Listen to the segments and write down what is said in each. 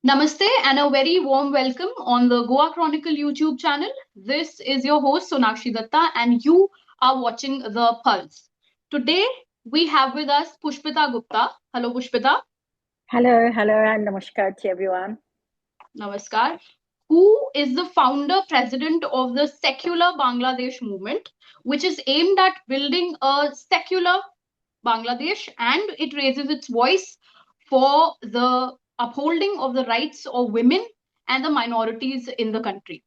Namaste and a very warm welcome on the Goa Chronicle YouTube channel. This is your host Sonakshi Datta and you are watching The Pulse. Today we have with us Pushpita Gupta. Hello Pushpita. Hello, and namaskar to everyone. Namaskar. Who is the founder president of the secular Bangladesh movement, which is aimed at building a secular Bangladesh, and it raises its voice for the upholding of the rights of women and the minorities in the country.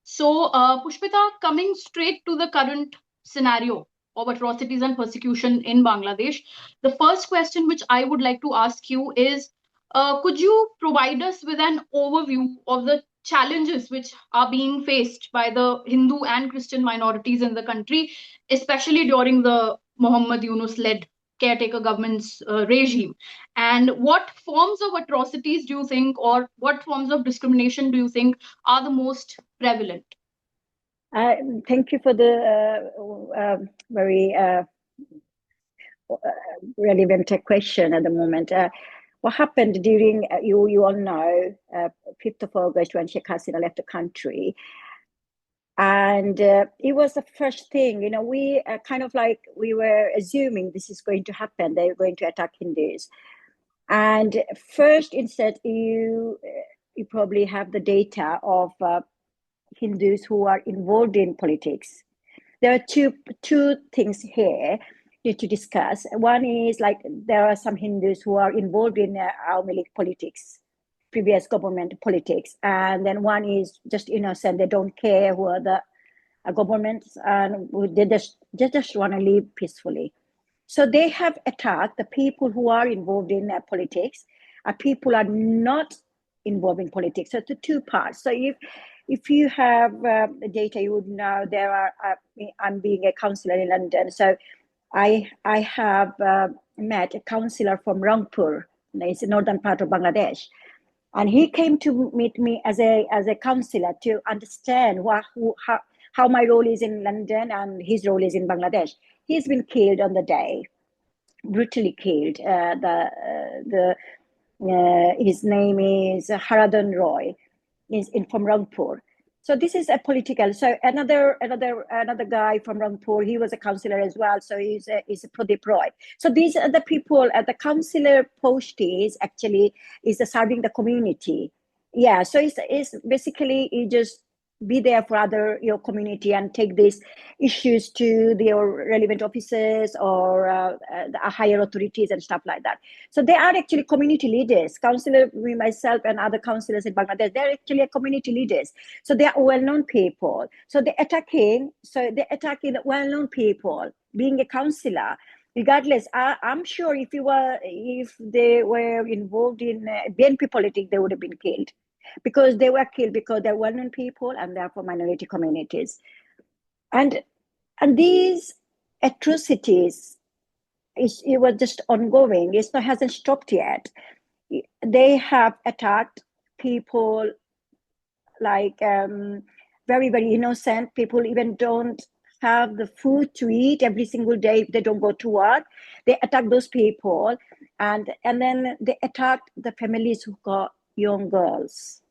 So, Pushpita, coming straight to the current scenario of atrocities and persecution in Bangladesh, the first question which I would like to ask you is could you provide us with an overview of the challenges which are being faced by the Hindu and Christian minorities in the country, especially during the Muhammad Yunus led caretaker government's regime? And what forms of atrocities do you think, or what forms of discrimination do you think are the most prevalent? Uh, Thank you for the very relevant question at the moment. What happened during, you all know, 5th of August when Sheikh Hasina left the country. And it was the first thing, we kind of like, we were assuming this is going to happen. They were going to attack Hindus. And first, instead, you probably have the data of Hindus who are involved in politics. There are two things here need to discuss. One is like there are some Hindus who are involved in Awami League politics, previous government politics, and then one is just innocent. They don't care who are the governments, and they just want to live peacefully. So they have attacked the people who are involved in politics. People are not involved in politics. So it's the two parts. So if you have data, you would know there are. I'm being a councillor in London, so I have met a councillor from Rangpur. It's the northern part of Bangladesh, and he came to meet me as a councillor to understand how my role is in London and his role is in Bangladesh. He's been killed on the day, brutally killed. His name is Haradhan Roy, is from Rangpur. So this is a political. So another guy from Rangpur, he was a councillor as well. So he's a Pradeep Roy. So these are the people. The councillor post is serving the community. Yeah. So it's basically you just be there for your community and take these issues to your relevant officers or the higher authorities and stuff like that. So they are actually community leaders. Councillor, me, myself, and other councillors in Bangladesh, they're actually community leaders. So they are well-known people. So they're attacking the well-known people. Being a councillor, regardless, I'm sure if they were involved in BNP politics, they would have been killed, because they were killed because they're well-known people and therefore minority communities. And these atrocities, it was just ongoing. It hasn't stopped yet. They have attacked people like very, very innocent people, even don't have the food to eat every single day if they don't go to work. They attack those people, and then they attack the families who got young girls.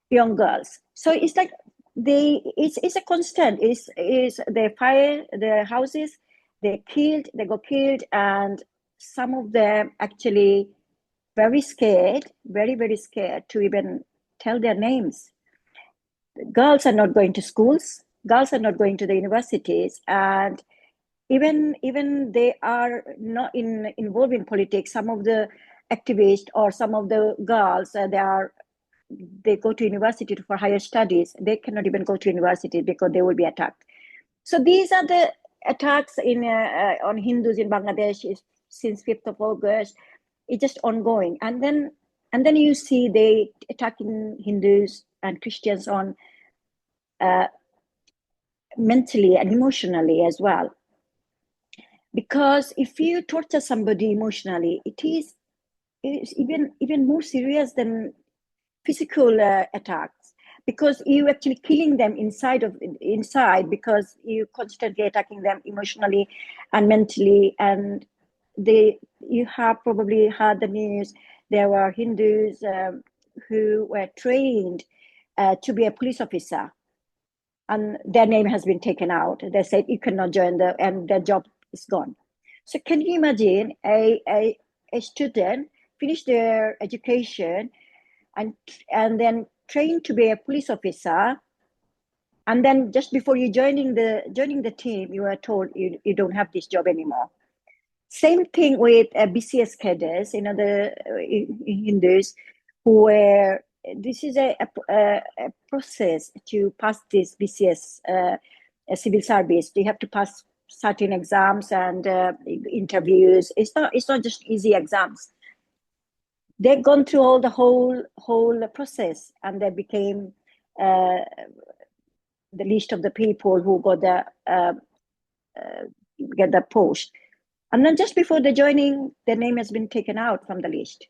So it's like it's a constant. Is they fire their houses, they got killed, and some of them actually very scared, very, very scared to even tell their names. Girls are not going to schools, girls are not going to the universities, and even they are not involved in politics. Some of the activists or some of the girls, they go to university for higher studies. They cannot even go to university because they will be attacked. So these are the attacks on Hindus in Bangladesh since 5th of August. It's just ongoing. And then you see they attacking Hindus and Christians on mentally and emotionally as well. Because if you torture somebody emotionally, it's even more serious than physical attacks, because you actually killing them inside because you constantly attacking them emotionally and mentally. And you have probably heard the news. there were Hindus who were trained to be a police officer, and their name has been taken out. They said you cannot join and their job is gone. So can you imagine a student finish their education and then trained to be a police officer, and then just before you joining the team, you are told you don't have this job anymore. Same thing with BCS cadres, the Hindus who were. This is a process to pass this BCS civil service. You have to pass certain exams and interviews. It's not just easy exams. They've gone through all the whole process, and they became the list of the people who got get the post. And then just before the joining, their name has been taken out from the list.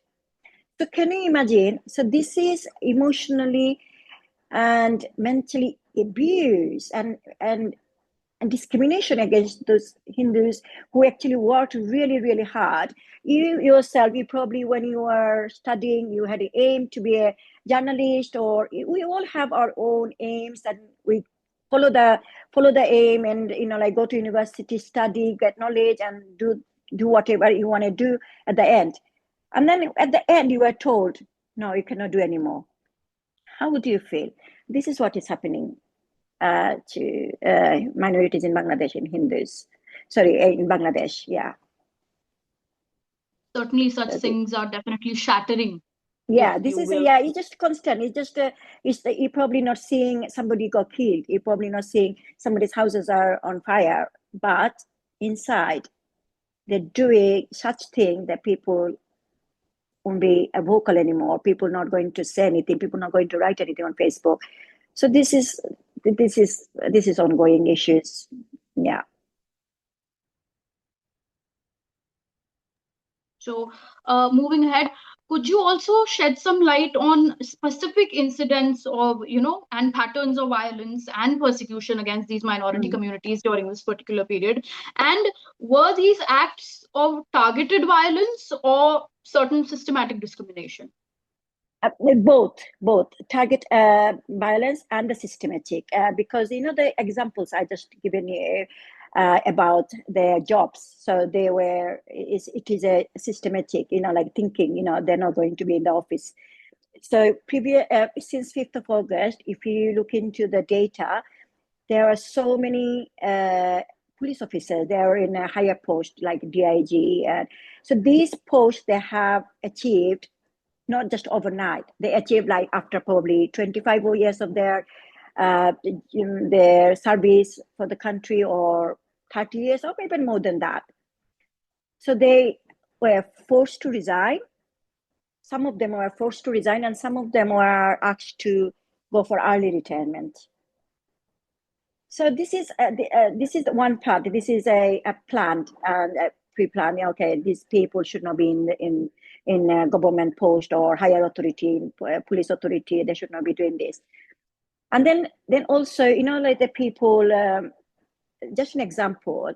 So can you imagine? So this is emotionally and mentally abuse and discrimination against those Hindus who actually worked really, really hard. You yourself, you probably, when you were studying, you had an aim to be a journalist, or we all have our own aims, and we follow the aim, and like go to university, study, get knowledge, and do whatever you want to do at the end. And then at the end, you were told, no, you cannot do anymore. How would you feel? This is what is happening to minorities in Bangladesh, in Hindus. Sorry, in Bangladesh, yeah. Certainly, such things are definitely shattering. Yeah, this is it's just constant. It's just you're probably not seeing somebody got killed. You're probably not seeing somebody's houses are on fire, but inside they're doing such thing that people won't be vocal anymore. People not going to say anything. People not going to write anything on Facebook. So this is ongoing issues. Yeah. So moving ahead, could you also shed some light on specific incidents of, and patterns of violence and persecution against these minority communities during this particular period? And were these acts of targeted violence or certain systematic discrimination? Both target violence and the systematic, because the examples I just given you about their jobs. So it is a systematic, like thinking, they're not going to be in the office. So since 5th of August, if you look into the data, there are so many police officers. They are in a higher post like DIG, and so these posts they have achieved not just overnight. They achieved like after probably 25 years of their service for the country, or 30 years, or even more than that. So they were forced to resign. Some of them were forced to resign, and some of them were asked to go for early retirement. So this is the one part. This is a planned and pre-planned. Okay, these people should not be in a government post or higher authority, police authority. They should not be doing this. And then also, like the people. Just an example.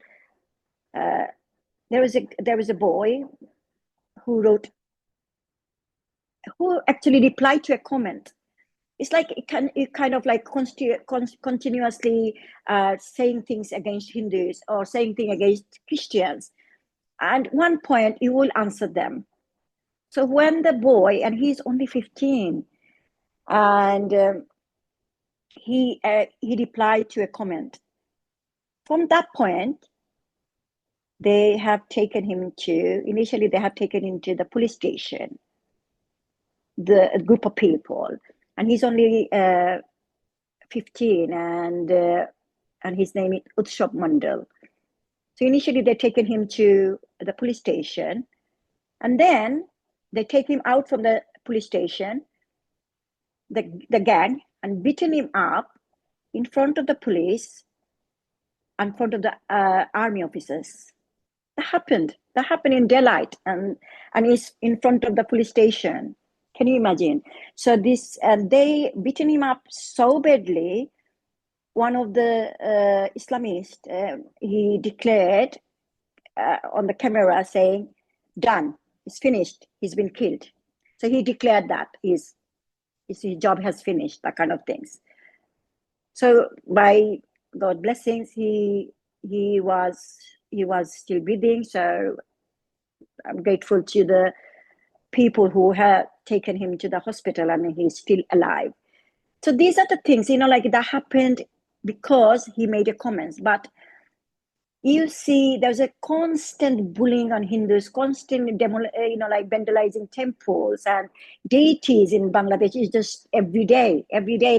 There was a boy who actually replied to a comment. It's like it kind of like continuously saying things against Hindus or saying things against Christians. And one point, you will answer them. So when the boy, and he's only 15, and he replied to a comment. From that point, they have taken him initially they have taken him to the police station, a group of people, and he's only 15, and his name is Utshab Mandal. So initially they taken him to the police station, and then they take him out from the police station, the gang, and beaten him up in front of the police, in front of the army officers. That happened in daylight, and is in front of the police station. Can you imagine? So they beaten him up so badly. One of the Islamists, he declared on the camera saying, "Done, it's finished. He's been killed." So he declared that his job has finished, that kind of things. So by God's blessings, he was still breathing. So I'm grateful to the people who have taken him to the hospital, and he's still alive. So these are the things, like that happened because he made a comments. But you see, there's a constant bullying on Hindus, constant like vandalizing temples and deities in Bangladesh is just everyday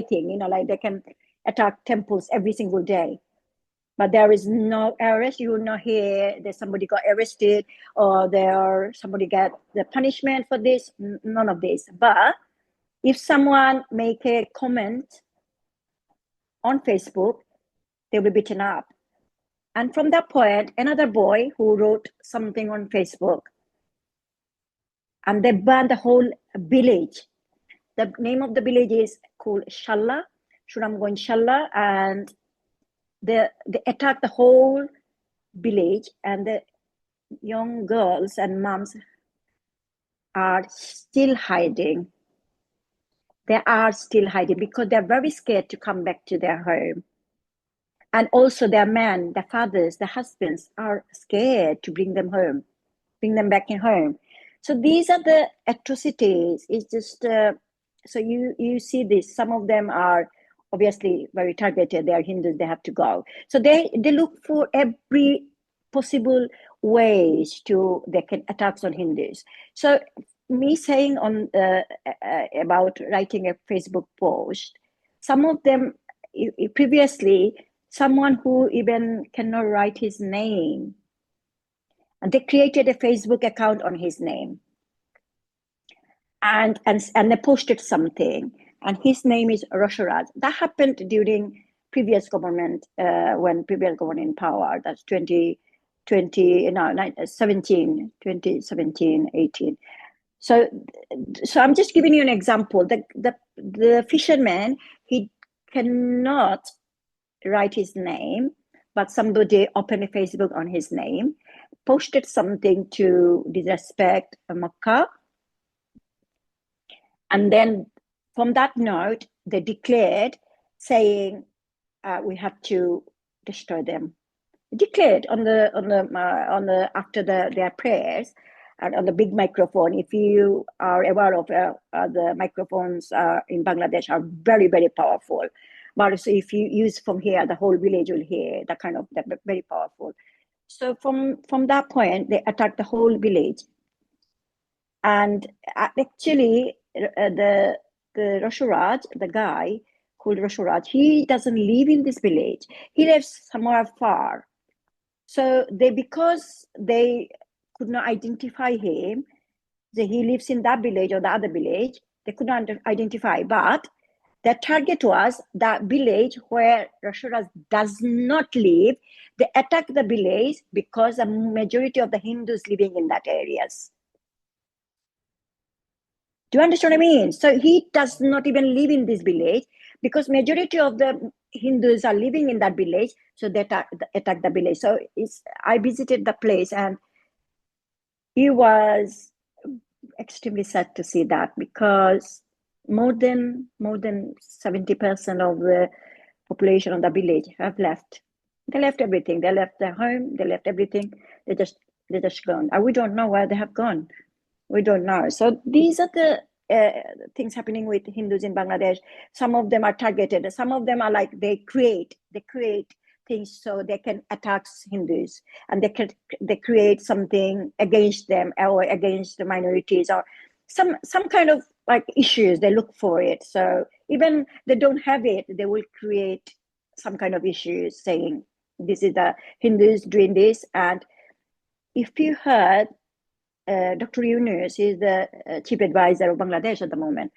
thing. Like they can attack temples every single day. But there is no arrest. You will not hear that somebody got arrested or somebody got the punishment for this. None of this. But if someone make a comment on Facebook, they'll be beaten up. And from that point, another boy who wrote something on Facebook, and they banned the whole village. The name of the village is called Shalla, Shuramganj Shalla, and they attacked the whole village, and the young girls and moms are still hiding. They are still hiding because they're very scared to come back to their home. And also their men, their fathers, their husbands are scared to bring them home, bring them back in home. So these are the atrocities. It's just, so you see this, some of them are obviously very targeted. They are Hindus, they have to go. So they look for every possible ways they can attacks on Hindus. So me saying on about writing a Facebook post, some of them previously, someone who even cannot write his name, and they created a Facebook account on his name, and they posted something, and his name is Rosharaj. That happened during previous government, when previous government in power. That's 2017, 18. So I'm just giving you an example. The fisherman, he cannot write his name, but somebody opened a Facebook on his name, posted something to disrespect Makkah, and then from that note they declared, saying we have to destroy them. Declared on the after their prayers, and on the big microphone. If you are aware of the microphones in Bangladesh are very, very powerful. But so if you use from here, the whole village will hear that kind of, that very powerful. So from that point, they attacked the whole village. And actually, the Rosharaj, the guy called Rosharaj, he doesn't live in this village. He lives somewhere far. So because they could not identify him, he lives in that village or the other village, they could not identify. But their target was that village where Rosharaj does not live. They attack the village because the majority of the Hindus living in that areas. Do you understand what I mean? So he does not even live in this village because majority of the Hindus are living in that village. So they attack the village. So I visited the place, and it was extremely sad to see that, because more than 70% of the population of the village have left. They left everything. They left their home. They left everything. They just gone. And we don't know where they have gone. We don't know. So these are the things happening with Hindus in Bangladesh. Some of them are targeted. Some of them are like they create things so they can attack Hindus, and they create something against them or against the minorities, or some kind of like issues. They look for it. So even they don't have it, they will create some kind of issues saying this is the Hindus doing this. And if you heard Dr. Yunus is the chief advisor of Bangladesh at the moment.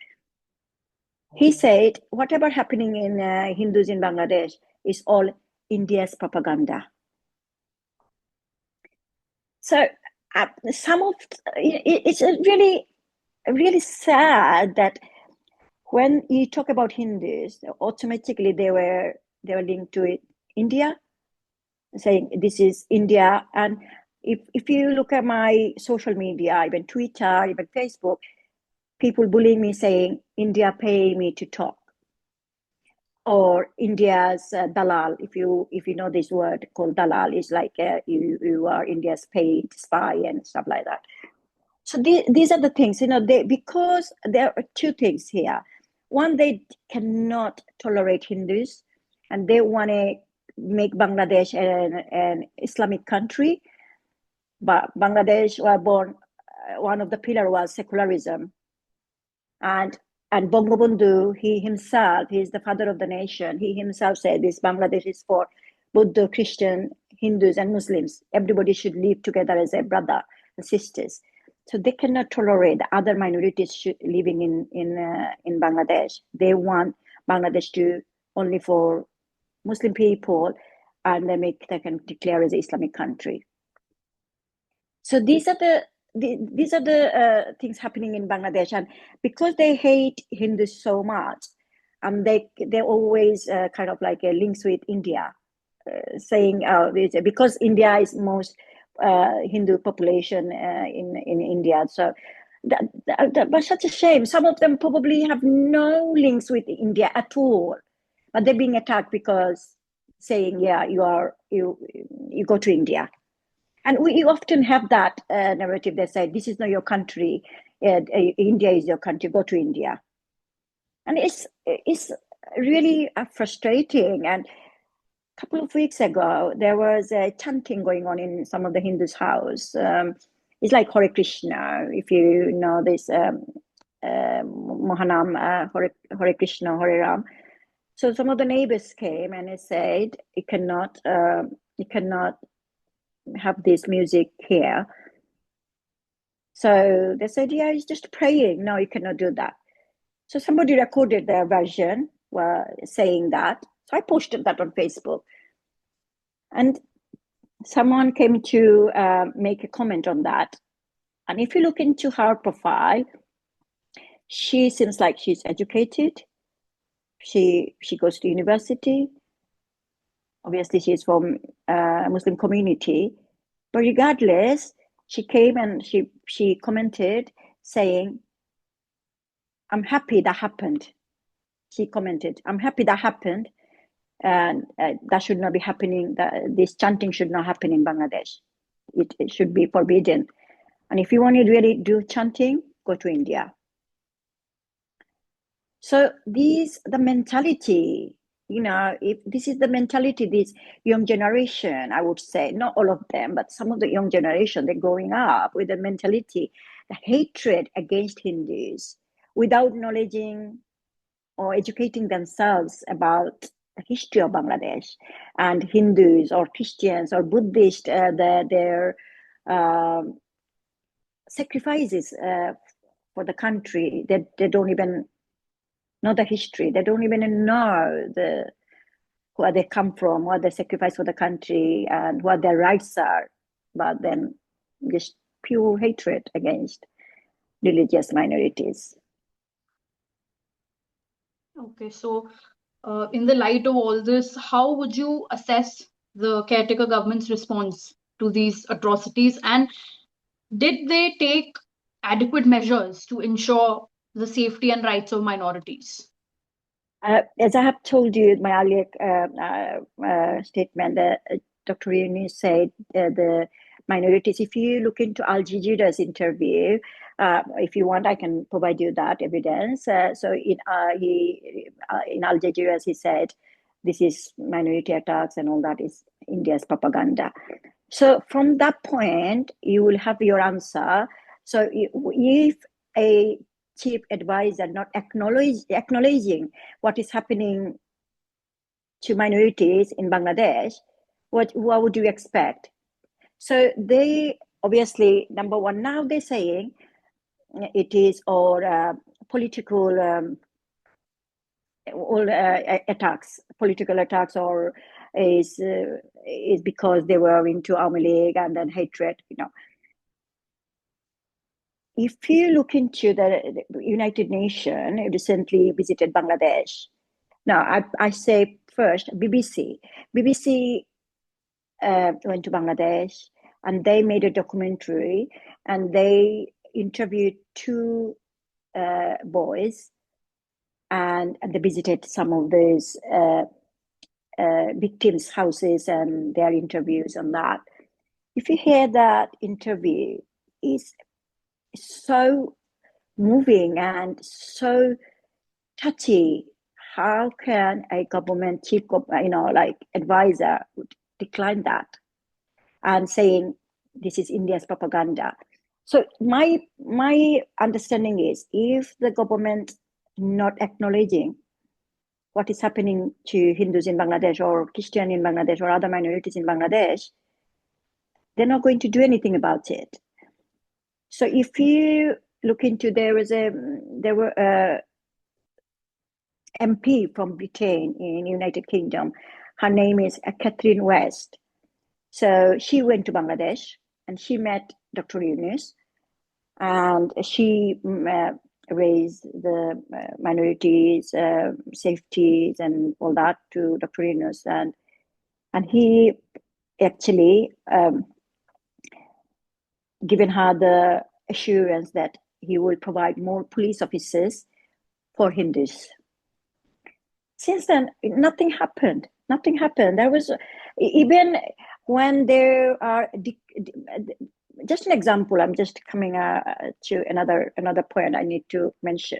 He said, whatever happening in Hindus in Bangladesh is all India's propaganda. So it's really, really sad that when you talk about Hindus, automatically they were linked to it, India, saying this is India. And if you look at my social media, even Twitter, even Facebook, people bullying me saying, India pay me to talk, or India's dalal. If you know this word called dalal, is like you are India's paid spy and stuff like that. So these are the things, because there are two things here. One, they cannot tolerate Hindus, and they want to make Bangladesh an Islamic country. But Bangladesh were born, one of the pillar was secularism, and Bangabandhu, he's the father of the nation. He himself said this Bangladesh is for Buddha, Christian, Hindus, and Muslims. Everybody should live together as a brother and sisters. So they cannot tolerate the other minorities living in Bangladesh. They want Bangladesh to only for Muslim people, and they can declare as an Islamic country. So these are the things happening in Bangladesh, and because they hate Hindus so much, they always kind of like links with India, saying because India is most Hindu population in India. So that was such a shame. Some of them probably have no links with India at all, but they're being attacked because saying, yeah, you go to India. And we often have that narrative. They say, this is not your country. India is your country. Go to India. And it's really frustrating. And a couple of weeks ago, there was a chanting going on in some of the Hindus' house. It's like Hare Krishna, if you know this Mahanam, Hare Krishna, Hare Ram. So some of the neighbors came and they said, you cannot have this music here. So they said, yeah, it's just praying. No, you cannot do that. So somebody recorded their version saying that. So I posted that on Facebook. And someone came to make a comment on that. And if you look into her profile, she seems like she's educated. She goes to university. Obviously, she's from Muslim community. But regardless, she came and she commented saying, I'm happy that happened. She commented, I'm happy that happened. And that should not be happening. This chanting should not happen in Bangladesh. It should be forbidden. And if you want to really do chanting, go to India. So the mentality, if this is the mentality, this young generation, I would say, not all of them, but some of the young generation, they're growing up with the mentality, the hatred against Hindus, without knowledging or educating themselves about the history of Bangladesh and Hindus or Christians or Buddhists, their sacrifices for the country. They don't even know the history. They don't even know where they come from, what they sacrifice for the country, and what their rights are. But then just pure hatred against religious minorities. Okay, so in the light of all this, how would you assess the caretaker government's response to these atrocities? And did they take adequate measures to ensure the safety and rights of minorities? As I have told you in my earlier statement, Dr. Yuni said the minorities, if you look into Al Jazeera's interview, if you want, I can provide you that evidence. So in Al Jazeera, he said, this is minority attacks and all that is India's propaganda. So from that point, you will have your answer. So if a chief advisor not acknowledging what is happening to minorities in Bangladesh, what would you expect? So they obviously, number one, now they're saying it is all political attacks, political attacks, or is because they were into Army League and then hatred, If you look into the United Nations, recently visited Bangladesh. Now, I say first, BBC. BBC went to Bangladesh and they made a documentary and they interviewed two boys, and they visited some of those victims' houses and their interviews on that. If you hear that interview, is so moving and so touchy. How can a government chief, advisor would decline that and saying this is India's propaganda? So my understanding is, if the government not acknowledging what is happening to Hindus in Bangladesh or Christian in Bangladesh or other minorities in Bangladesh, they're not going to do anything about it. So if you look into, there were MP from Britain in United Kingdom. Her name is Catherine West. So she went to Bangladesh and she met Dr. Yunus, and she raised the minorities, safeties, and all that to Dr. Yunus, and he actually given her the assurance that he will provide more police officers for Hindus. Since then, nothing happened. Nothing happened. There was, even when there are, just an example, I'm just coming to another point I need to mention.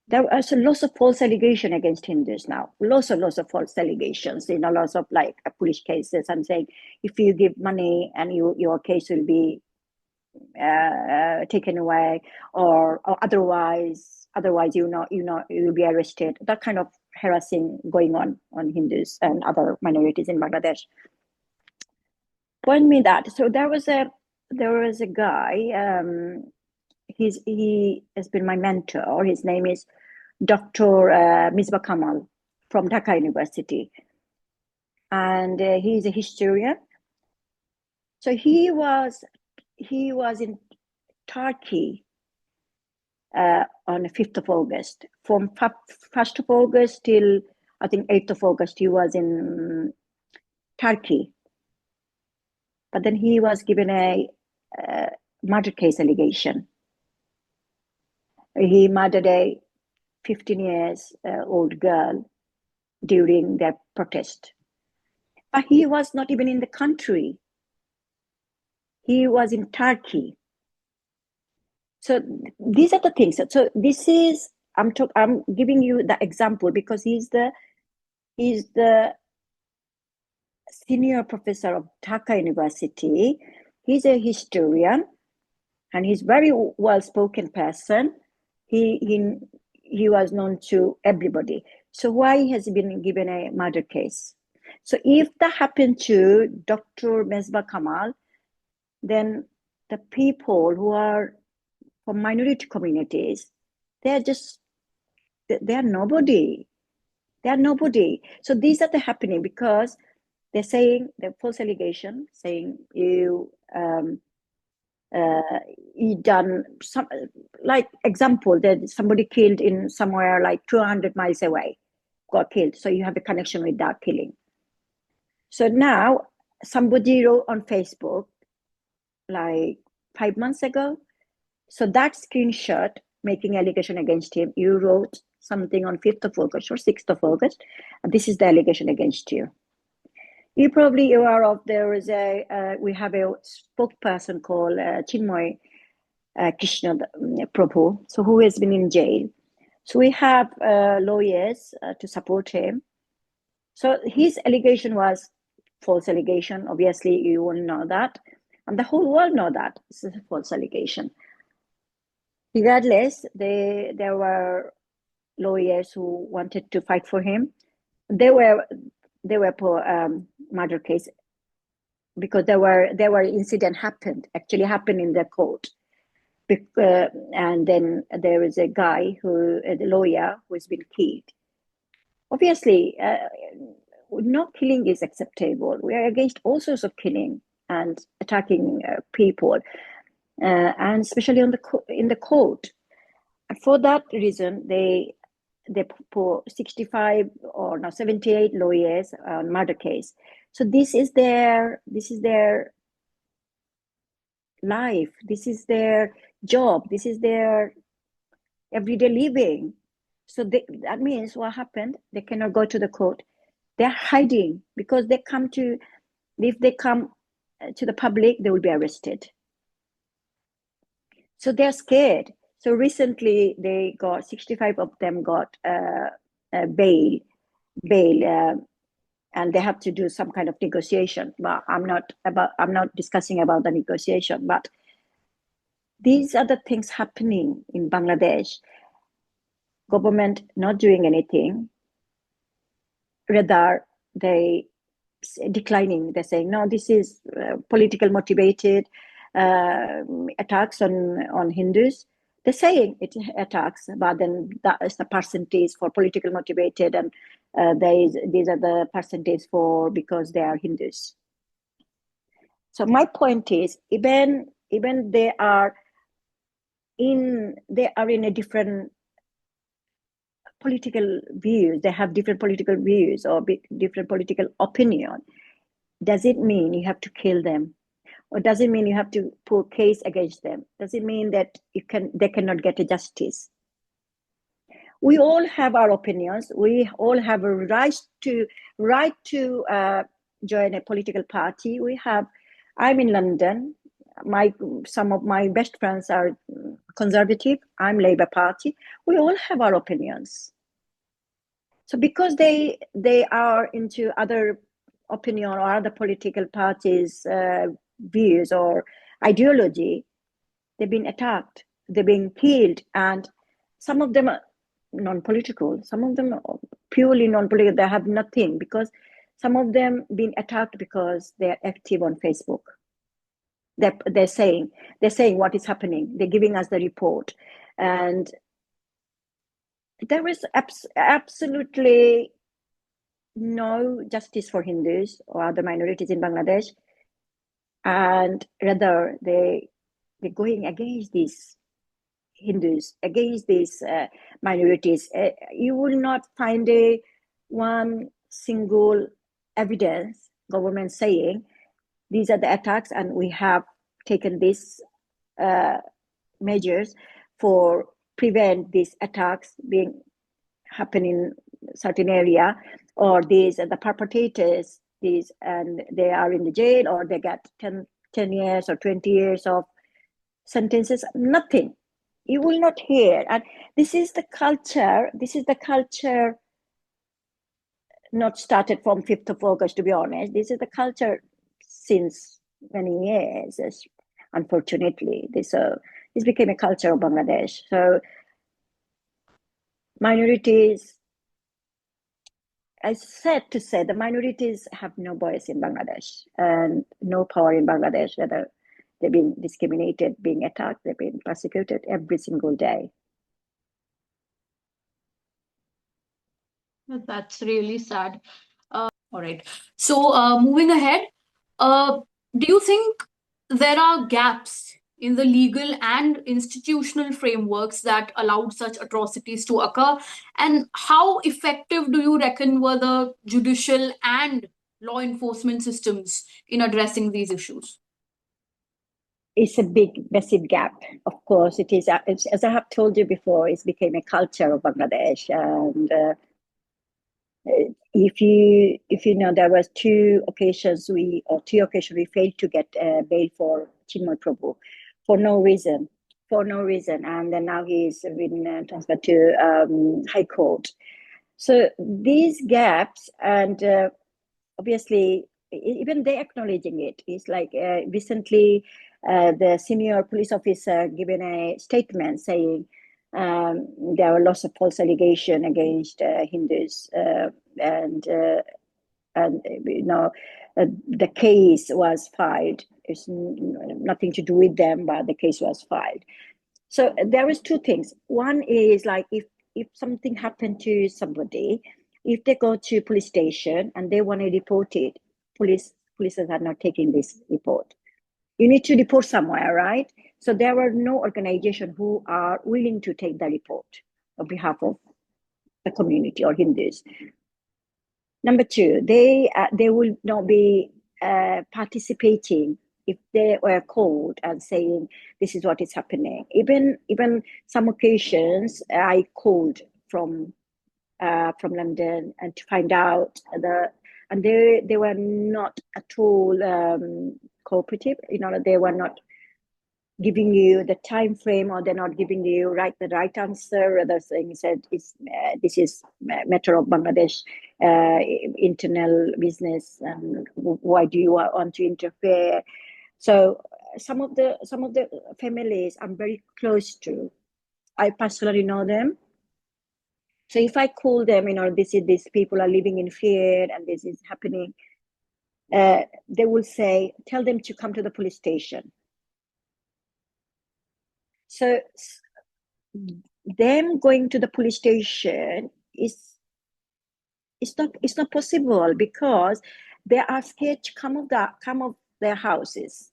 There was lots of false allegation against Hindus now. Lots of false allegations, lots of police cases, and saying if you give money and your case will be taken away, or otherwise you'll be arrested. That kind of harassing going on Hindus and other minorities in Bangladesh. Point me that. So there was a guy. He has been my mentor. His name is Dr. Misbah Kamal from Dhaka University, and he's a historian. So he was in Turkey on the 5th of August. From 1st of August till I think 8th of August, he was in Turkey. But then he was given a murder case allegation. He murdered a 15 years old girl during their protest. But he was not even in the country. He was in Turkey. So these are the things. So this is, I'm giving you the example because he's the senior professor of Dhaka University. He's a historian, and he's very well-spoken person. He was known to everybody. So why has he been given a murder case? So if that happened to Dr. Misbah Kamal, then the people who are from minority communities, they're nobody. They're nobody. So these are happening because they're saying the false allegation, saying you done some, example, that somebody killed in somewhere 200 miles away, got killed. So you have a connection with that killing. So now somebody wrote on Facebook 5 months ago. So that screenshot making allegation against him, you wrote something on 5th of August or 6th of August. And this is the allegation against you. You probably aware of, there is we have a spokesperson called Chinmoy Krishna Prabhu, so who has been in jail. So we have lawyers to support him. So his allegation was false allegation. Obviously, you won't know that. And the whole world know that this is a false allegation. Regardless, there were lawyers who wanted to fight for him. They were for murder case because there were incident happened in the court. And then there is a guy the lawyer who has been killed. Obviously, no killing is acceptable. We are against all sorts of killing and attacking people, and especially in the court. For that reason, they put 65 or now 78 lawyers on murder case. So this is their life. This is their job. This is their everyday living. So that means what happened? They cannot go to the court. They're hiding because if they come to the public, they will be arrested. So they're scared. So recently, 65 of them got bail, and they have to do some kind of negotiation. But I'm not discussing about the negotiation. But these are the things happening in Bangladesh. Government not doing anything. Rather, they declining. They're saying, no, this is political motivated attacks on Hindus. They're saying it attacks, but then that is the percentage for political motivated, and these are the percentage for because they are Hindus. So my point is, even they are in a different political views, they have different political views or different political opinion. Does it mean you have to kill them? Or does it mean you have to put case against them? Does it mean that they cannot get a justice? We all have our opinions. We all have a right to join a political party. I'm in London. Some of my best friends are conservative. I'm Labour Party. We all have our opinions. So because they are into other opinion or other political parties' views or ideology, they've been attacked, they've been killed, and some of them are non-political, some of them are purely non-political. They have nothing because some of them been attacked because they're active on Facebook. They're saying what is happening. They're giving us the report, and there is absolutely no justice for Hindus or other minorities in Bangladesh, and rather they're going against these Hindus, against these minorities. You will not find one single evidence government saying these are the attacks and we have taken these measures for prevent these attacks being happen in certain area, or these are the perpetrators, and they are in the jail, or they get 10 years or 20 years of sentences. Nothing. You will not hear. And this is the culture not started from 5th of August, to be honest. This is the culture since many years. Unfortunately, this became a culture of Bangladesh. So minorities, I said to say the minorities have no voice in Bangladesh and no power in Bangladesh. Whether they've been discriminated, being attacked, they've been persecuted every single day. That's really sad. All right. So, moving ahead, do you think there are gaps in the legal and institutional frameworks that allowed such atrocities to occur? And how effective do you reckon were the judicial and law enforcement systems in addressing these issues? It's a big, massive gap. Of course, it is. As I have told you before, it's became a culture of Bangladesh, and if you know, there was two occasions we failed to get bail for Chinmoy Prabhu for no reason, and then now he's been transferred to High Court. So these gaps, and obviously even they acknowledging it. It's like recently the senior police officer given a statement saying there were lots of false allegation against Hindus, and you know, the case was filed. It's nothing to do with them, but the case was filed. So there is two things. One is like if something happened to somebody, if they go to police station and they want to report it, police are not taking this report. You need to report somewhere, right? So there are no organization who are willing to take the report on behalf of the community or Hindus. Number two, they will not be participating if they were called and saying this is what is happening. Even some occasions I called from London and to find out and they were not at all cooperative. They were not giving you the time frame, or they're not giving you the right answer. Rather saying said this is a matter of Bangladesh internal business, and why do you want to interfere? So some of the families I'm very close to, I personally know them. So if I call them, these people are living in fear and this is happening, they will say, tell them to come to the police station. So them going to the police station is it's not possible, because they are scared to come of their houses,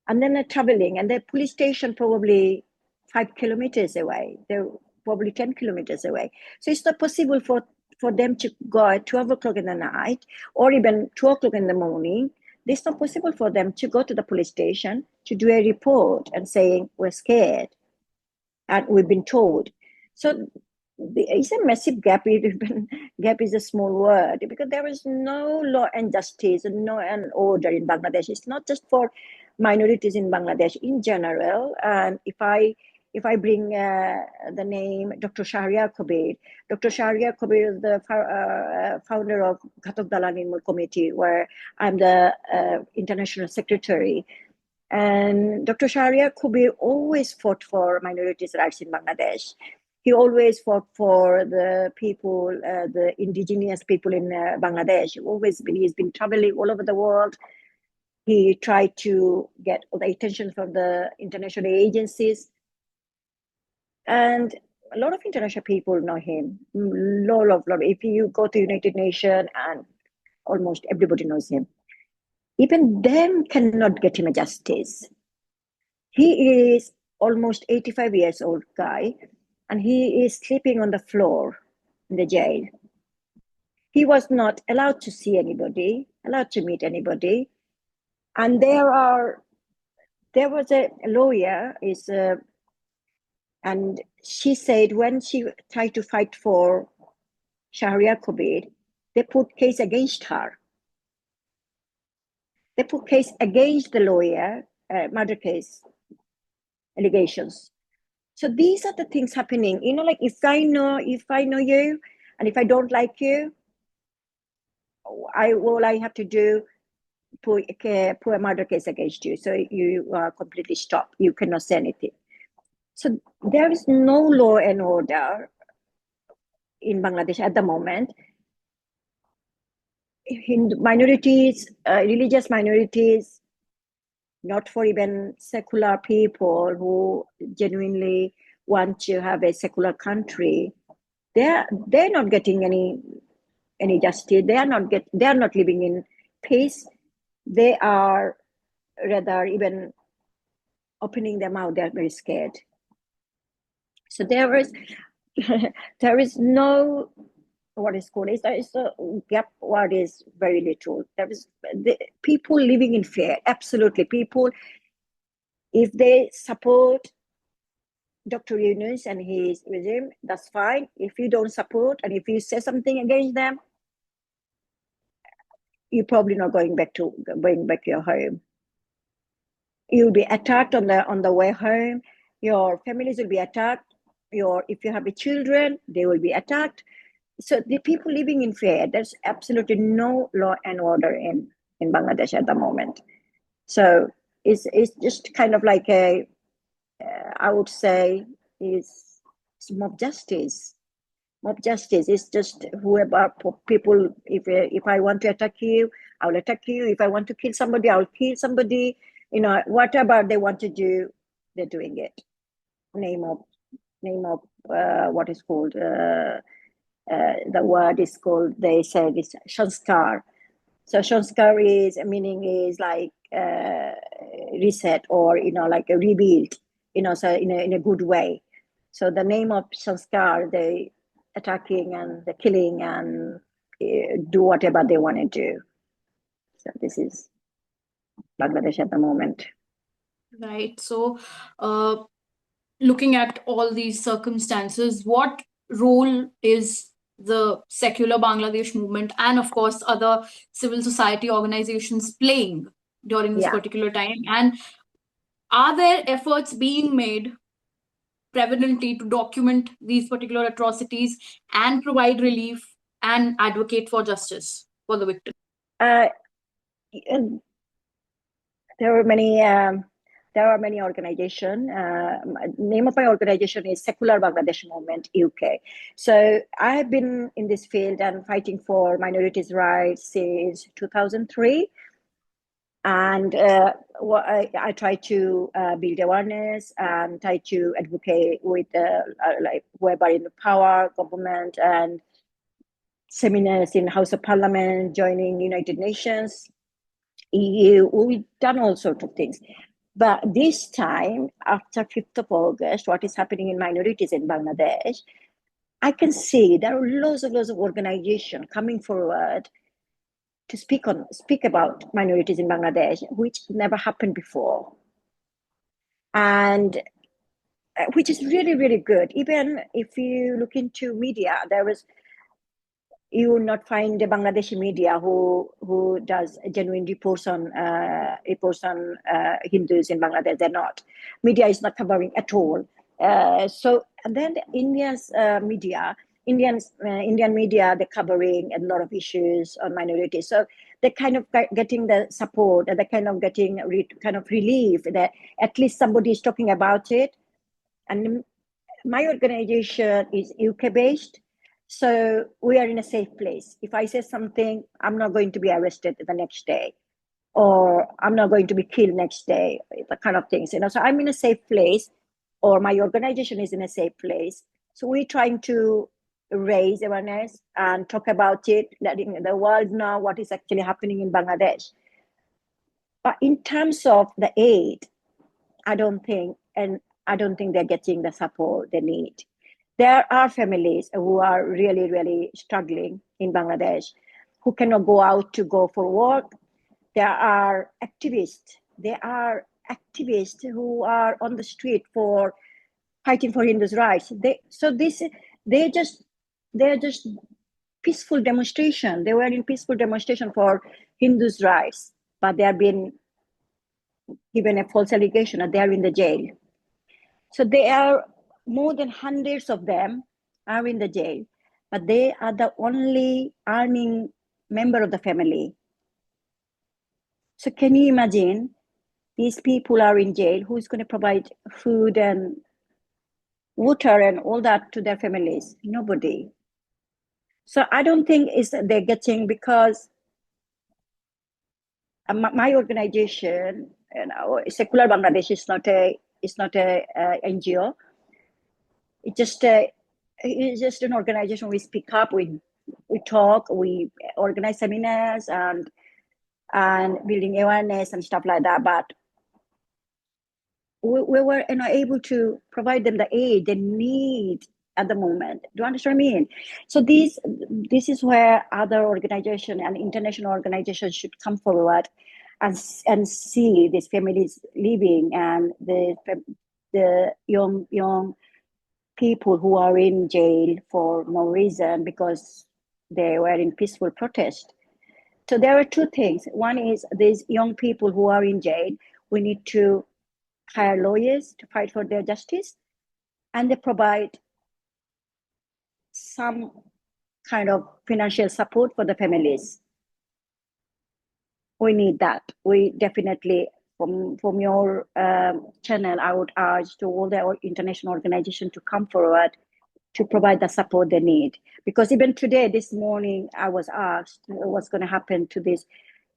and then they're traveling, and the police station probably 5 kilometers away. They're probably 10 kilometers away. So it's not possible for them to go at 12 o'clock in the night or even 2 o'clock in the morning. It's not possible for them to go to the police station to do a report and saying we're scared and we've been told. So it's a massive gap. Gap is a small word, because there is no law and justice and no and order in Bangladesh. It's not just for minorities in Bangladesh in general. And if I bring the name Dr. Shahriar Kabir, Dr. Shahriar Kabir is the founder of Ghatak Dalan Nirmul Committee, where I'm the international secretary. And Dr. Shahriar Kabir always fought for minorities' rights in Bangladesh. He always fought for the people, the indigenous people in Bangladesh. He's been traveling all over the world. He tried to get all the attention from the international agencies. And a lot of international people know him. Lot. If you go to United Nations, and almost everybody knows him. Even them cannot get him a justice. He is almost 85 years old guy, and he is sleeping on the floor in the jail. He was not allowed to see anybody, allowed to meet anybody. And there was a lawyer, and she said when she tried to fight for Shahriar Kabir, they put case against her. They put case against the lawyer, murder case, allegations. So these are the things happening. Like if I know you, and if I don't like you, all I have to do put a murder case against you. So you are completely stopped. You cannot say anything. So there is no law and order in Bangladesh at the moment. Hindu minorities, religious minorities, not for even secular people who genuinely want to have a secular country, they're not getting any justice. They are not living in peace. They are rather even opening their mouth. They're very scared. So there is no what is called it's a gap. What is very little. There is the people living in fear. Absolutely, people. If they support Dr. Yunus and his regime, that's fine. If you don't support, and if you say something against them, you're probably not going back to your home. You'll be attacked on the way home. Your families will be attacked. If you have children, they will be attacked. So the people living in fear. There's absolutely no law and order in Bangladesh at the moment. So it's just kind of like I would say is mob justice. Mob justice is just whoever people. If I want to attack you, I will attack you. If I want to kill somebody, I will kill somebody. Whatever they want to do, they're doing it. Name of what is called the word is called. They said it's sanskar. So sanskar meaning is like reset, or like a rebuild. So in a good way. So the name of sanskar, they attacking and the killing and do whatever they want to do. So this is Bangladesh at the moment. Right. So, looking at all these circumstances, what role is the secular Bangladesh movement and, of course, other civil society organizations playing during this Yeah. particular time? And are there efforts being made prevalently to document these particular atrocities and provide relief and advocate for justice for the victims? Uh, there are many. There are many organizations. Name of my organization is Secular Bangladesh Movement UK. So I have been in this field and fighting for minorities' rights since 2003. And I try to build awareness and try to advocate with like whoever in the power, government, and seminars in House of Parliament, joining United Nations, EU. We've done all sorts of things. But this time, after 5th of August, what is happening in minorities in Bangladesh, I can see there are lots of organizations coming forward to speak about minorities in Bangladesh, which never happened before, and which is really good. Even if you look into media, you will not find the Bangladeshi media who does genuine reports on Hindus in Bangladesh. They're not. Media is not covering at all. So and then India's Indian media, they're covering a lot of issues on minorities. So they're kind of getting the support, and they're kind of getting kind of relief that at least somebody is talking about it. And my organization is UK based, so we are in a safe place. If I say something, I'm not going to be arrested the next day, or I'm not going to be killed next day, the kind of things. So I'm in a safe place, or my organization is in a safe place. So we're trying to raise awareness and talk about it, letting the world know what is actually happening in Bangladesh. But in terms of the aid, I don't think, and I don't think they're getting the support they need. There are families who are really struggling in Bangladesh, who cannot go out to go for work. There are activists. There are activists who are on the street for fighting for Hindus' rights. They just they're just peaceful demonstration. They were in peaceful demonstration for Hindus' rights, but they have been given a false allegation and they are in the jail. So they are more than hundreds of them are in the jail, but they are the only earning member of the family. So can you imagine, these people are in jail, who's going to provide food and water and all that to their families? Nobody. So I don't think they're getting, because my organization, Secular Bangladesh, is not a NGO. It's just an organization. We speak up, we talk, we organize seminars and building awareness and stuff like that. But we were able to provide them the aid they need at the moment. Do you understand what I mean? So this is where other organizations and international organizations should come forward and see these families living, and the young people who are in jail for no reason because they were in peaceful protest. So there are two things. One is these young people who are in jail, we need to hire lawyers to fight for their justice, and they provide some kind of financial support for the families. We need that. We definitely, from your channel, I would urge to all the international organizations to come forward to provide the support they need. Because even today, this morning, I was asked what's going to happen to this.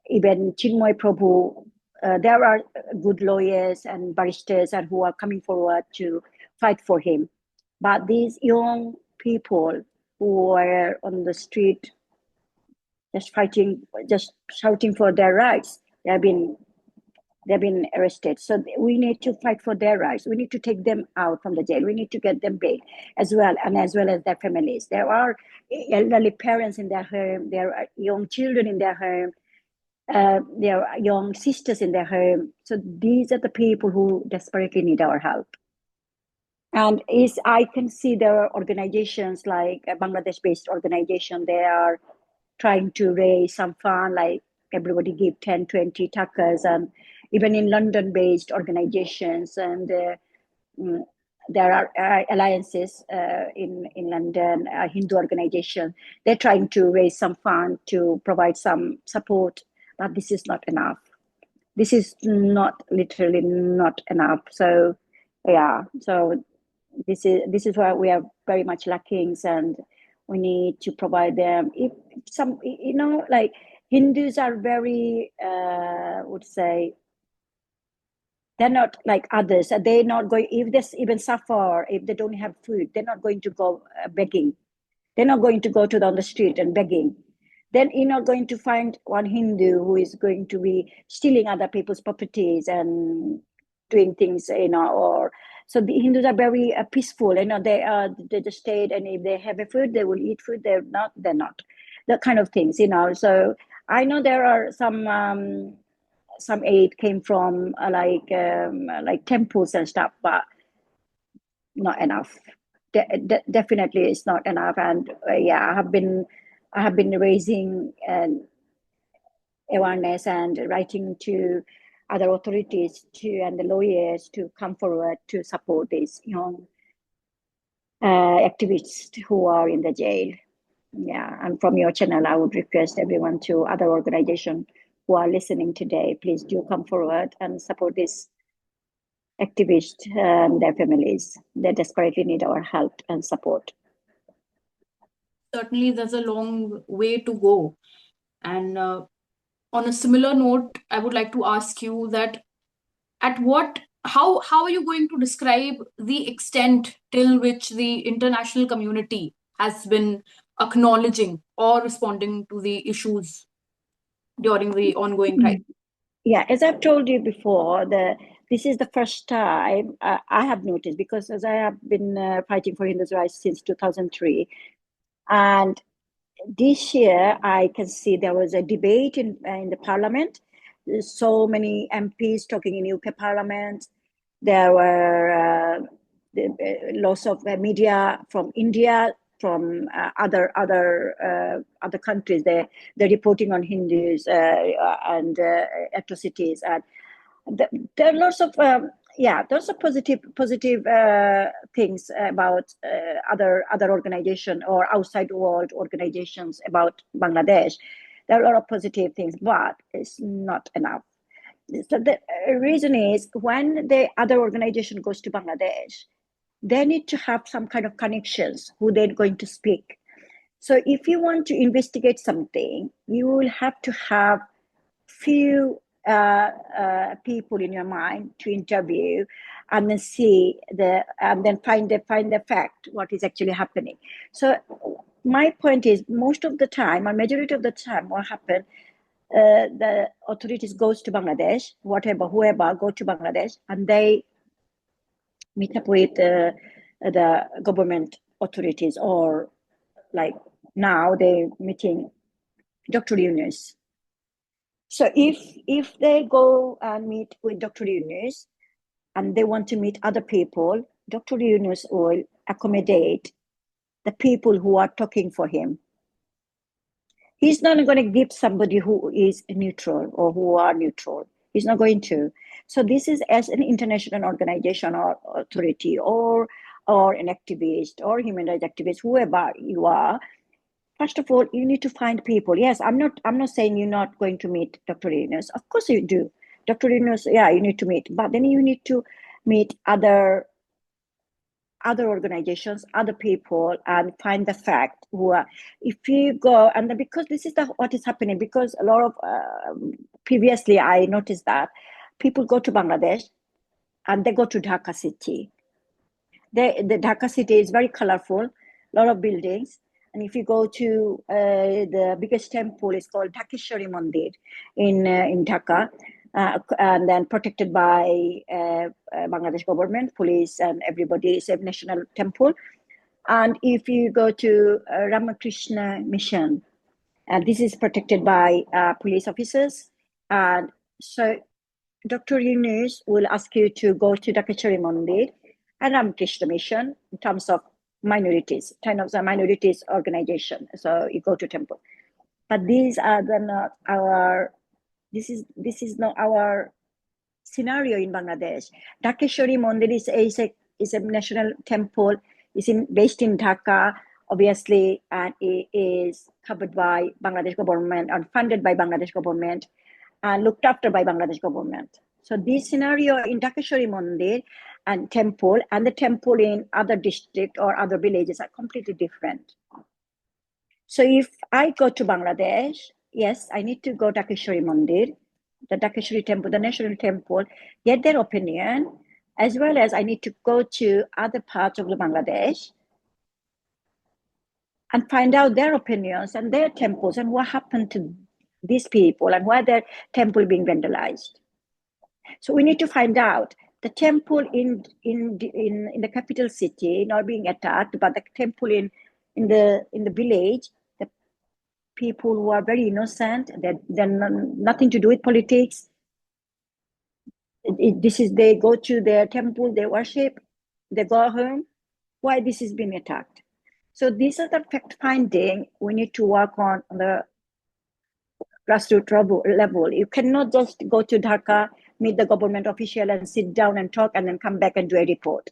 Even Chinmoy Prabhu, there are good lawyers and barristers and who are coming forward to fight for him. But these young people who are on the street just fighting, just shouting for their rights, they've been arrested. So we need to fight for their rights. We need to take them out from the jail. We need to get them bail as well, and as well as their families. There are elderly parents in their home. There are young children in their home. their young sisters in their home. So these are the people who desperately need our help. And is I can see there are organizations like a Bangladesh-based organization. They are trying to raise some fund, like everybody give 10, 20 takas, and even in London-based organizations. And mm, there are alliances in London, Hindu organization. They're trying to raise some fund to provide some support, but this is not enough. This is not literally not enough. So yeah, so this is where we are very much lacking, and we need to provide them. If some, like Hindus are very, would say, they're not like others. They're not going, if they even suffer, if they don't have food, they're not going to go begging. They're not going to go to on the street and begging. Then you're not going to find one Hindu who is going to be stealing other people's properties and doing things, or so the Hindus are very peaceful. They just stayed, and if they have a food, they will eat food. They're not. That kind of things. So I know there are some aid came from like temples and stuff, but not enough. Definitely, it's not enough. And yeah, I have been raising awareness and writing to other authorities and the lawyers to come forward to support these young activists who are in the jail. Yeah, and from your channel, I would request everyone to other organizations who are listening today, please do come forward and support these activists and their families. They desperately need our help and support. Certainly, there's a long way to go. And on a similar note, I would like to ask you that at what how are you going to describe the extent till which the international community has been acknowledging or responding to the issues during the ongoing crisis? Yeah, as I've told you before, this is the first time I have noticed, because as I have been fighting for Hindus' rights since 2003, and this year I can see there was a debate in the parliament. There's so many MPs talking in UK Parliament. There were lots of media from India, from other countries. They're reporting on Hindus and atrocities, and there are lots of there's a positive things about other organization or outside world organizations about Bangladesh. There are a lot of positive things, but it's not enough. So the reason is, when the other organization goes to Bangladesh, they need to have some kind of connections who they're going to speak. So if you want to investigate something, you will have to have few people in your mind to interview, and then find the fact what is actually happening. So my point is, most of the time, or majority of the time, what happened, the authorities goes to Bangladesh, whoever go to Bangladesh, and they meet up with the government authorities, or like now they meeting Dr. Yunus. So if they go and meet with Dr. Yunus and they want to meet other people, Dr. Yunus will accommodate the people who are talking for him. He's not going to give somebody who is neutral or who are neutral. He's not going to. So this is, as an international organization or authority or an activist or human rights activist, whoever you are, first of all, you need to find people. Yes, I'm not saying you're not going to meet Dr. Yunus. Of course you do. Dr. Yunus, yeah, you need to meet. But then you need to meet other organizations, other people, and find the fact who are, if you go, and because this is what is happening, because a lot of, previously I noticed that people go to Bangladesh and they go to Dhaka city. The Dhaka city is very colorful, a lot of buildings. And if you go to the biggest temple, is called Dhakeshwari Mandir in Dhaka, and then protected by Bangladesh government, police, and everybody. It's a national temple. And if you go to Ramakrishna Mission, this is protected by police officers. And so Dr. Yunus will ask you to go to Dakeshwari Mandir and Ramakrishna Mission in terms of minorities, kind of the minorities organization. So you go to temple. But these are not our, this is not our scenario in Bangladesh. Dakeshwari Mandir is a national temple. It's based in Dhaka, obviously, and it is covered by Bangladesh government and funded by Bangladesh government and looked after by Bangladesh government. So this scenario in Dakeshwari Mandir and the temple in other district or other villages are completely different. So if I go to Bangladesh, yes, I need to go to Dakeshwari Mandir, the Dakeshwari temple, the national temple, get their opinion, as well as I need to go to other parts of the Bangladesh and find out their opinions and their temples and what happened to these people and why their temple being vandalized. So we need to find out the temple in the capital city not being attacked, but the temple in the village, the people who are very innocent, they're nothing to do with politics. They go to their temple, they worship, they go home. Why this is being attacked? So these are the fact finding we need to work on the grassroots level. You cannot just go to Dhaka, meet the government official and sit down and talk and then come back and do a report.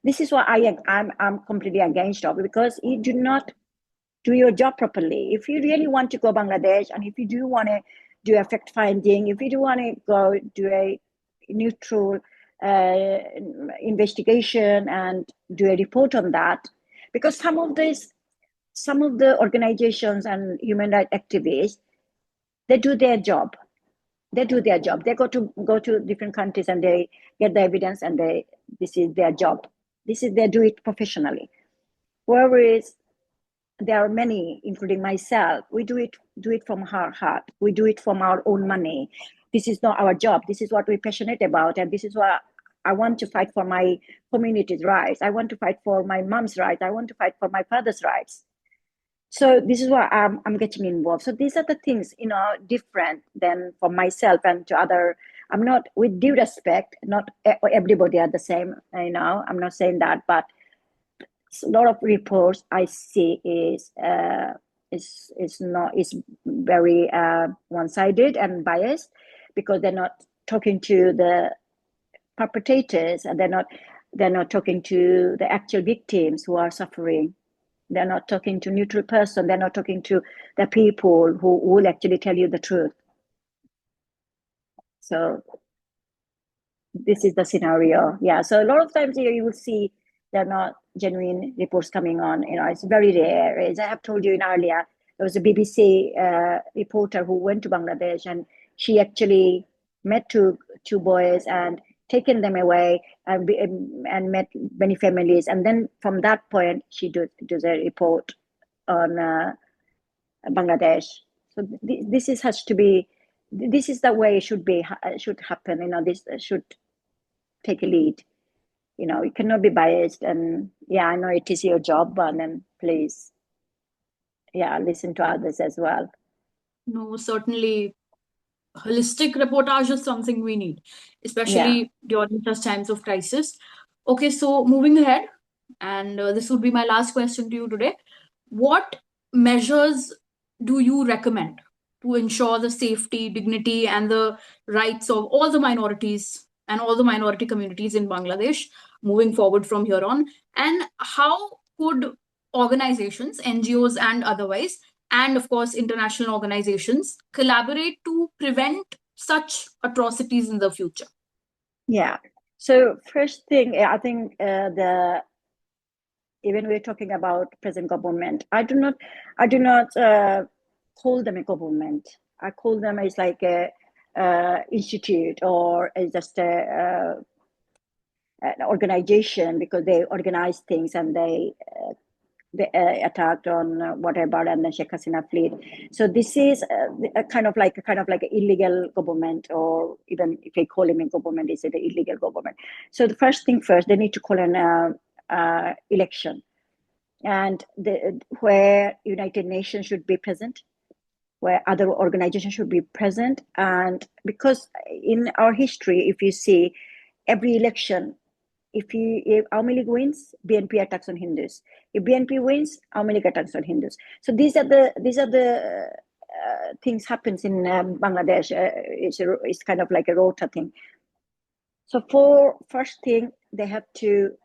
This is what I'm completely against of, because you do not do your job properly. If you really want to go Bangladesh and if you do want to do a fact finding, if you do want to go do a neutral investigation and do a report on that, because some of the organizations and human rights activists, they do their job. They do their job. They go to different countries and they get the evidence and this is their job. They do it professionally. Whereas there are many, including myself, we do it from our heart. We do it from our own money. This is not our job. This is what we're passionate about, and this is what I want to fight for my community's rights. I want to fight for my mom's rights. I want to fight for my father's rights. So this is why I'm getting involved. So these are the things, different than for myself and to other. I'm not, with due respect, not everybody are the same. I'm not saying that, but a lot of reports I see is very one-sided and biased, because they're not talking to the perpetrators and they're not talking to the actual victims who are suffering. They're not talking to neutral person. They're not talking to the people who will actually tell you the truth. So this is the scenario. Yeah. So a lot of times here you will see there are not genuine reports coming on. It's very rare. As I have told you in earlier, there was a BBC reporter who went to Bangladesh and she actually met two boys and taken them away and met many families. And then from that point, she does a report on Bangladesh. So this has to be, this is the way it should happen. This should take a lead. You cannot be biased. And yeah, I know it is your job, but then please, listen to others as well. No, certainly holistic reportage is something we need, especially during such times of crisis. Okay, so moving ahead, and this would be my last question to you today. What measures do you recommend to ensure the safety, dignity, and the rights of all the minorities and all the minority communities in Bangladesh moving forward from here on? And how could organizations, NGOs, and otherwise, and of course international organizations, collaborate to prevent such atrocities in the future? Yeah. So first thing, I think even we're talking about present government, I do not call them a government. I call them as like a institute or as just an organization, because they organize things and they attacked on whatever, and then Sheikh Hasina fled. So this is a kind of like an illegal government, or even if they call him a government, it's an illegal government. So the first thing first, they need to call an election, and where United Nations should be present, where other organizations should be present. And because in our history, if you see every election, if Awami League wins, BNP attacks on Hindus. If BNP wins, Awami League attacks on Hindus. So these are the things happens in Bangladesh. It's kind of like a rota thing. So for first thing, they have to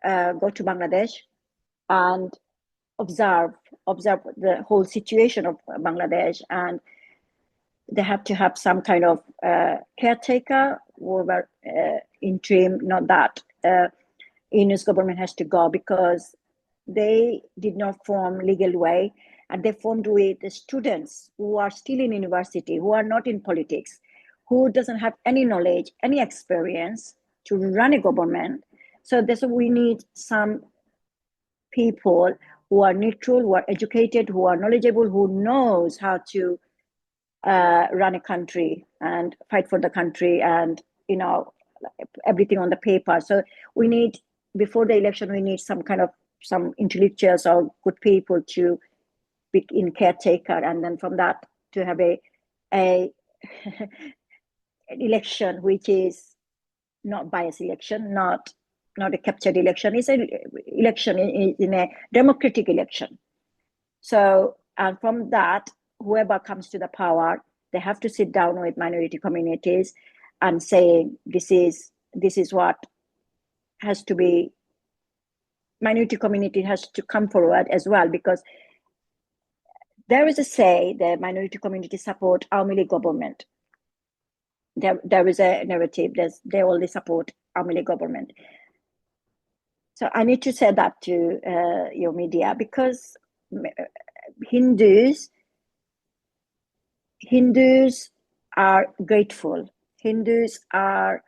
go to Bangladesh and observe the whole situation of Bangladesh, and they have to have some kind of caretaker or interim. Not that India's government has to go, because they did not form legal way, and they formed with the students who are still in university, who are not in politics, who doesn't have any knowledge, any experience to run a government. So that's why we need some people who are neutral, who are educated, who are knowledgeable, who knows how to run a country and fight for the country, and everything on the paper. So we need, before the election, we need some intellectuals or good people to be in caretaker, and then from that to have a an election which is not biased election, not a captured election. It's an election in a democratic election. So, and from that, whoever comes to the power, they have to sit down with minority communities and say, this is what has to be. Minority community has to come forward as well, because there is a say the minority community support Awami League government. There is a narrative that they only support Awami League government. So I need to say that to your media, because Hindus are grateful. Hindus are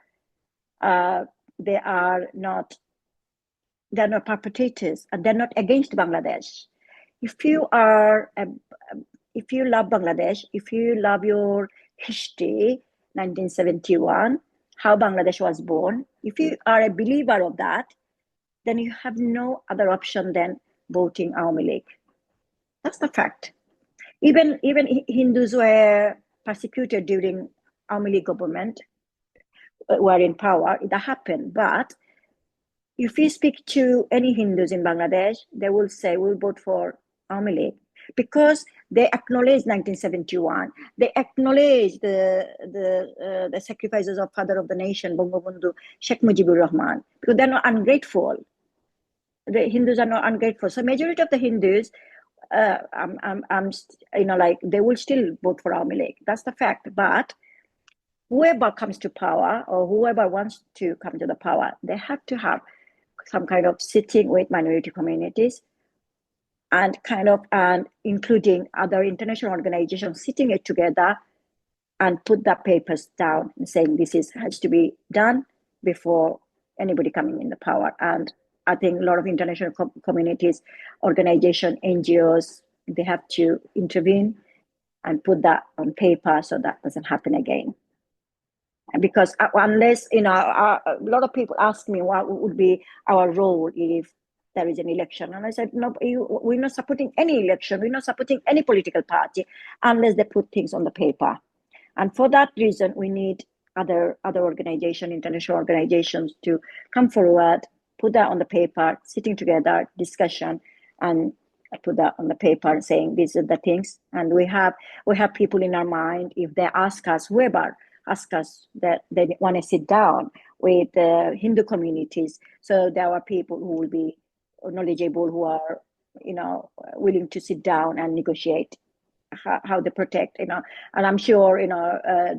they're not perpetrators, and they're not against Bangladesh. If you love Bangladesh, if you love your history, 1971, how Bangladesh was born, if you are a believer of that, then you have no other option than voting Awami League. That's the fact. Even Hindus were persecuted during Awami League government, were in power. That happened. But if you speak to any Hindus in Bangladesh, they will say, we'll vote for Awami League, because they acknowledge 1971. They acknowledge the sacrifices of father of the nation, Bangabandhu Sheikh Mujibur Rahman, because they're not ungrateful. The Hindus are not ungrateful. So majority of the Hindus, they will still vote for Awami League. That's the fact. But whoever comes to power, or whoever wants to come to the power, they have to have some kind of sitting with minority communities, and including other international organizations, sitting it together and put the papers down and saying this has to be done before anybody coming in the power. And I think a lot of international communities, organizations, NGOs, they have to intervene and put that on paper so that doesn't happen again. Because unless, a lot of people ask me what would be our role if there is an election. And I said, no, we're not supporting any election. We're not supporting any political party unless they put things on the paper. And for that reason, we need other organizations, international organizations, to come forward, put that on the paper, sitting together, discussion, and put that on the paper and saying these are the things. And we have people in our mind, if they ask us, whoever ask us that they want to sit down with the Hindu communities. So there are people who will be knowledgeable, who are, willing to sit down and negotiate how they protect, and I'm sure,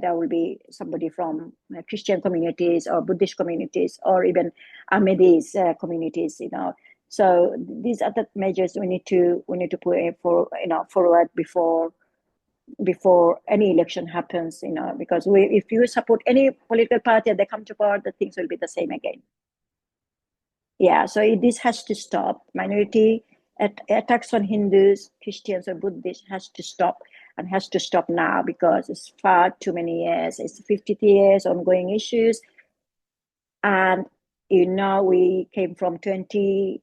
there will be somebody from Christian communities or Buddhist communities or even Ahmadis communities, So these are the measures we need to put forward before any election happens, because if you support any political party and they come to power, the things will be the same again. Yeah, so this has to stop. Minority attacks on Hindus, Christians, or Buddhists has to stop, and has to stop now, because it's far too many years. It's 50 years ongoing issues, and we came from 23%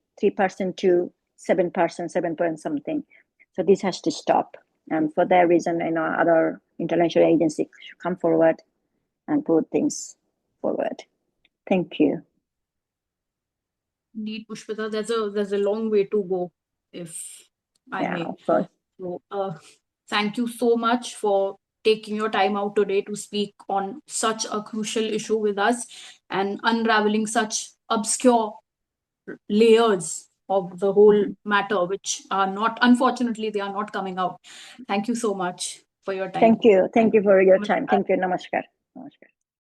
to 7%, 7 point something. So this has to stop. And for that reason, other international agencies should come forward and put things forward. Thank you. Indeed, Pushpita, there's a long way to go, if I may. Of course. So, thank you so much for taking your time out today to speak on such a crucial issue with us and unraveling such obscure layers of the whole matter, which are not, unfortunately, they are not coming out. Thank you so much for your time. Thank you. Thank you for your time. Thank you. Namaskar. Namaskar.